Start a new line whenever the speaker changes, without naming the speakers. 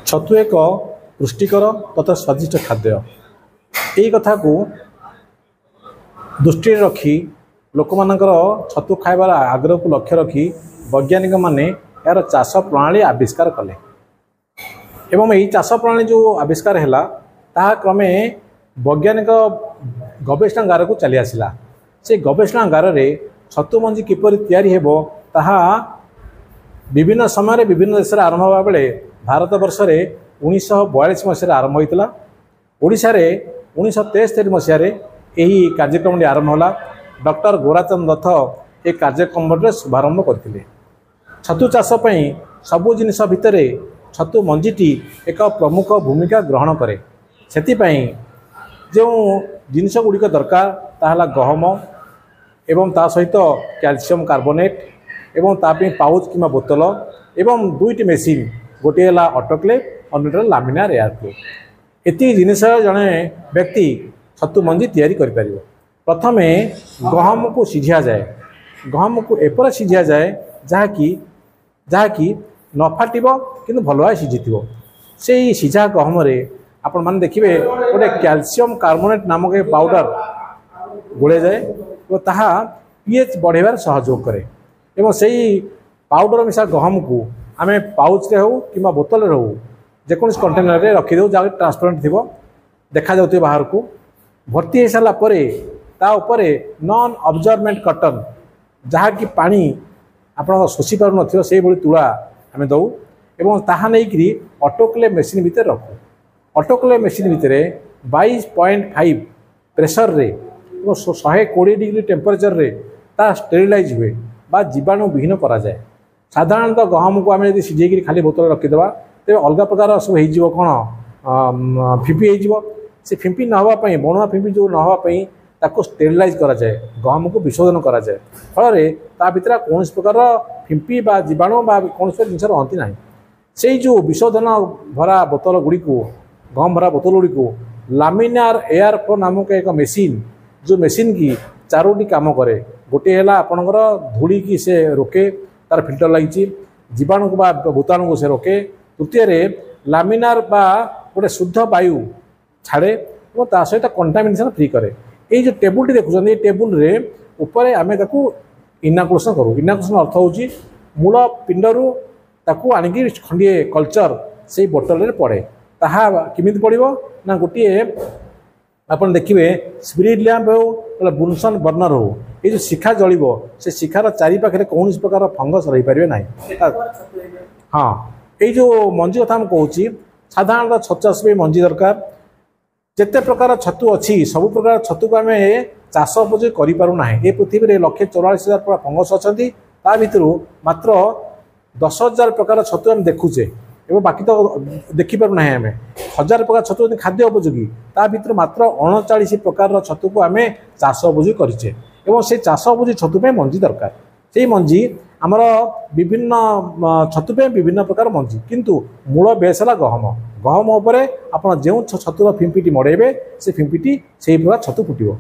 छतु एक पुष्टिकर तथा स्वादिष्ट खाद्य। यही कथा को दृष्टि रखी लोक मानकर छतु खाइबार आग्रह को लक्ष्य रखी वैज्ञानिक माने यार चाष प्रणाली आविष्कार कले एवं यही चाष प्रणाली जो आविष्कार है ताहा क्रमे वैज्ञानिक गवेषणागार को चली आसला। से गवेषणागार रे छतु मंजी किपरि तैयारी हेबो ताहा विभिन्न समय विभिन्न देश आरंभ होगा बेले भारत वर्ष में 1942 मसीह आरंभ होता। ओडिशा रे 1973 मसीह यही कार्यक्रम आरंभ होला। डॉक्टर गोराचंद दत्त ये कार्यक्रम शुभारंभ करते। छतु चाष सबु जिनिस भितर छतु मंजीटी एक प्रमुख भूमिका ग्रहण करे। सेतिपई जो जिनिस गुड़िक दरकार ताहला गहम एवं ता सहित कैल्शियम कार्बोनेट एवं तापी पाउच किंवा बोतल एवं दुईटी मेसीन गोटे है ऑटोक्लेव अन्य लामिनार एयरप्रूफ। एति जिनिस जड़े व्यक्ति छतु मंजी तैयारी कर पारिबो। प्रथमे गहम को सिझा जाए। गहम को एपर सिझा जाए जहाँकि न फाटिबो किंतु भल भाव सिझी से सिझा गहम रे आपण माने देखिबे गोटे कैल्शियम कार्बोनेट नामक पाउडर गोले जाए और ताहा पीएच बढ़ेबार सहयोग करे। एवं सही पाउडर मिसा गहम को आमे पाउच रे हो कि बोतल रे हो जेकोस कंटेनर रे रखी दो जहाँ ट्रांसपेरेंट थी देखा जाउथि बाहर को भर्ती हो सारा ता उपरे नॉन ऑब्जर्वमेंट कॉटन जहाँ कि पानी आपण शोषि पार नथियो से भली तुला आमे दऊ एवं ताहा नै करी ऑटोक्लेव मशीन भितर रखू। ऑटोक्लेव मशीन भितर 22.5 प्रेशर रे 120 डिग्री टेम्परेचर रे ता स्टेरिलाइज हुए बा जीवाणु विहीन करा जाए। साधारणतः गहम को आम सिझे खाली बोतल रखीदे तेज अलग प्रकार सब हो कौन फिंपी हो से फिंपी नापाई बणुआ फिंपी जो नापाई ताको स्टेरिलाइज करा जाए गहम को विशोधन करा जाए फल ता भीतर कौन प्रकार फिंपी बा जीवाणु बा कौन जिन रहती ना से जो विशोधन भरा बोतल गुड़ी को गहम भरा बोतल गुड़ी को लामिनार एयरफ्लो नामक एक मेसीन जो मेसीन की चारोटी काम करे। गोटे है आपणकर धूली की से रोके तार फिल्टर लगी जीवाणु को भूताणु को से रोके। तृतीय लामिनार बा गोटे शुद्ध वायु छाड़े और ता सहित कंटामिनेशन फ्री करे। ये जो टेबुल देखुं ये टेबुल रे ऊपर आम इनाकुलेसन करूँ। इनाकुलेसन अर्थ हूँ मूल पिंडरू ताकू आणिकी खंडे कल्चर से बोतल रे पड़े ताहा किमिति पड़िबो ना गोटे आपन देखिए स्पिरिट लैंप हो बुनसन बर्नर हो ये जो शिखा जलिब से शिखार चारि पाखे कौन प्रकार फंगस रही पारे ना। हाँ ये जो मंजी कथा मुझे साधारणतः छतु चाष मंजी दरकार जिते प्रकार छतु अच्छी सब प्रकार छतु को आम चाष उपयोग करूना। ये पृथ्वी में 144,000 प्रकार फंगस अच्छा भितर मात्र 10,000 प्रकार छतु आम देखुचे एवं बाकी तो देखिपारूना आम 1000 प्रकार छतु खाद्य उपयोगी ता भीतर मात्र 39 प्रकार छतु को आम चाष उपयोगी करें एवं से चाष उपयोगी छतु पे मंजी दरकार। से मंजी आमर विभिन्न छतु पे विभिन्न प्रकार मंजी किंतु मूल बेस है गहम। गहम उपरे आप जो छतुर फिंपीटी मड़ेबे से फिंपीटी से प्रकार छतु फुटिबो।